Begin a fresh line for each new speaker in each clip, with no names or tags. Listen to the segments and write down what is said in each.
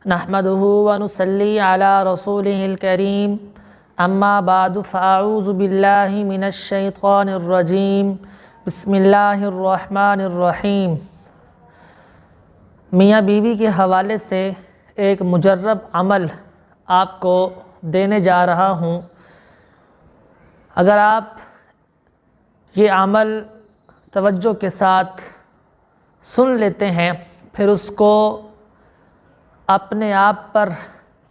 नहमदुहु व नुसल्ली अला रसूलिहिल करीम अम्मा बादु फ़अऊज़ु बिल्लाहि मिनश शैतानिर रजीम बिस्मिल्लाहिर रहमानिर रहीम। मियाँ बीवी के हवाले से एक मुजर्रब अमल आपको देने जा रहा हूँ। अगर आप ये अमल तवज्जो के साथ सुन लेते हैं, फिर उसको अपने आप पर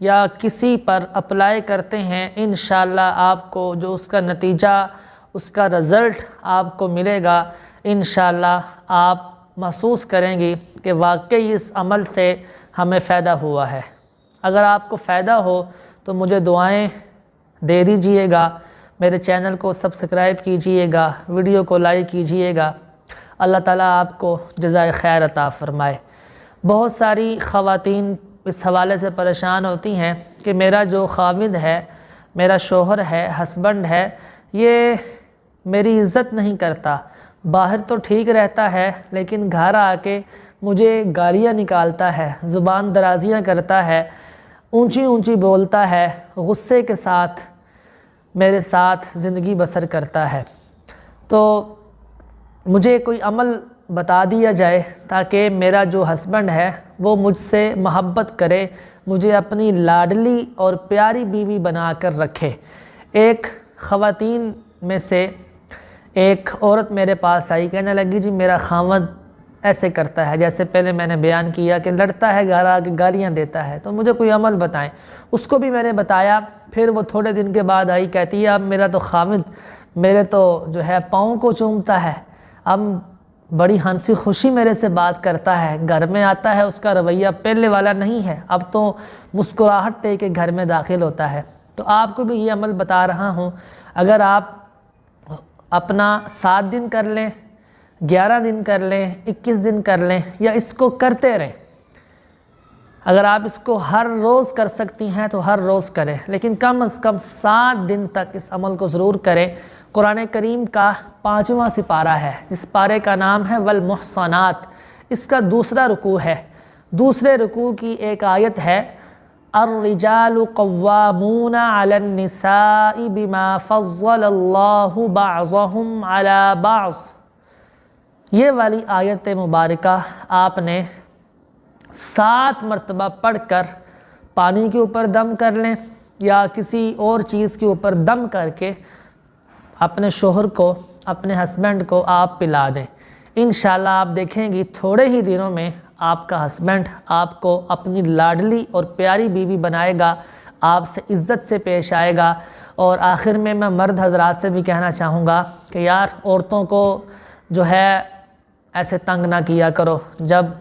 या किसी पर अप्लाई करते हैं, इंशाअल्लाह आपको जो उसका नतीजा, उसका रिज़ल्ट आपको मिलेगा, इंशाअल्लाह आप महसूस करेंगी कि वाकई इस अमल से हमें फ़ायदा हुआ है। अगर आपको फ़ायदा हो तो मुझे दुआएं दे दीजिएगा, मेरे चैनल को सब्सक्राइब कीजिएगा, वीडियो को लाइक कीजिएगा। अल्लाह ताला आपको जज़ाए खैर अता फ़रमाए। बहुत सारी ख़वातीन इस हवाले से परेशान होती हैं कि मेरा जो खाविंद है, मेरा शोहर है, हस्बैंड है, ये मेरी इज़्ज़त नहीं करता। बाहर तो ठीक रहता है लेकिन घर आके मुझे गालियाँ निकालता है, ज़ुबान दराज़ियाँ करता है, ऊंची ऊंची बोलता है, गुस्से के साथ मेरे साथ ज़िंदगी बसर करता है। तो मुझे कोई अमल बता दिया जाए ताकि मेरा जो हस्बैंड है वो मुझसे मोहब्बत करे, मुझे अपनी लाडली और प्यारी बीवी बनाकर रखे। एक ख़वातीन में से एक औरत मेरे पास आई, कहने लगी जी मेरा खावंद ऐसे करता है, जैसे पहले मैंने बयान किया कि लड़ता है, घर आके गालियाँ देता है, तो मुझे कोई अमल बताएं। उसको भी मैंने बताया। फिर वो थोड़े दिन के बाद आई, कहती है अब मेरा तो खाविंद मेरे तो जो है पाँव को चूमता है, अब बड़ी हंसी खुशी मेरे से बात करता है, घर में आता है उसका रवैया पहले वाला नहीं है, अब तो मुस्कुराहट दे के घर में दाखिल होता है। तो आपको भी ये अमल बता रहा हूँ। अगर आप अपना 7 दिन कर लें, 11 दिन कर लें, 21 दिन कर लें, या इसको करते रहें। अगर आप इसको हर रोज़ कर सकती हैं तो हर रोज़ करें, लेकिन कम से कम 7 दिन तक इस अमल को ज़रूर करें। कुरान करीम का 5वां सिपारा है, इस पारे का नाम है वल मुहसनात। इसका दूसरा रुकू है। दूसरे रुकू की एक आयत है, अर्रिजालु कव्वामूना अलन निसाई बिमा फज़्ज़लल्लाहु बअज़हुम अला बअज़। ये वाली आयत मुबारका आपने 7 मरतबा पढ़कर पानी के ऊपर दम कर लें या किसी और चीज़ के ऊपर दम करके अपने शोहर को, अपने हस्बैंड को आप पिला दें। इंशाअल्लाह आप देखेंगी थोड़े ही दिनों में आपका हस्बैंड आपको अपनी लाडली और प्यारी बीवी बनाएगा, आपसे इज़्ज़त से पेश आएगा। और आखिर में मैं मर्द हज़रात से भी कहना चाहूँगा कि यार औरतों को जो है ऐसे तंग ना किया करो, जब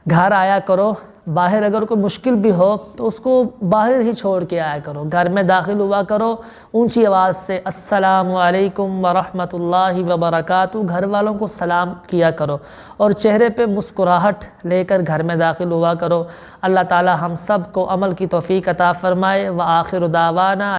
घर आया करो, बाहर अगर कोई मुश्किल भी हो तो उसको बाहर ही छोड़ के आया करो, घर में दाखिल हुआ करो ऊंची आवाज़ से अस्सलामु अलैकुम व रहमतुल्लाहि व बरकातहू, घर वालों को सलाम किया करो और चेहरे पे मुस्कुराहट लेकर घर में दाखिल हुआ करो। अल्लाह ताला हम सब को अमल की तौफीक अता फ़रमाए। व आखिर दावाना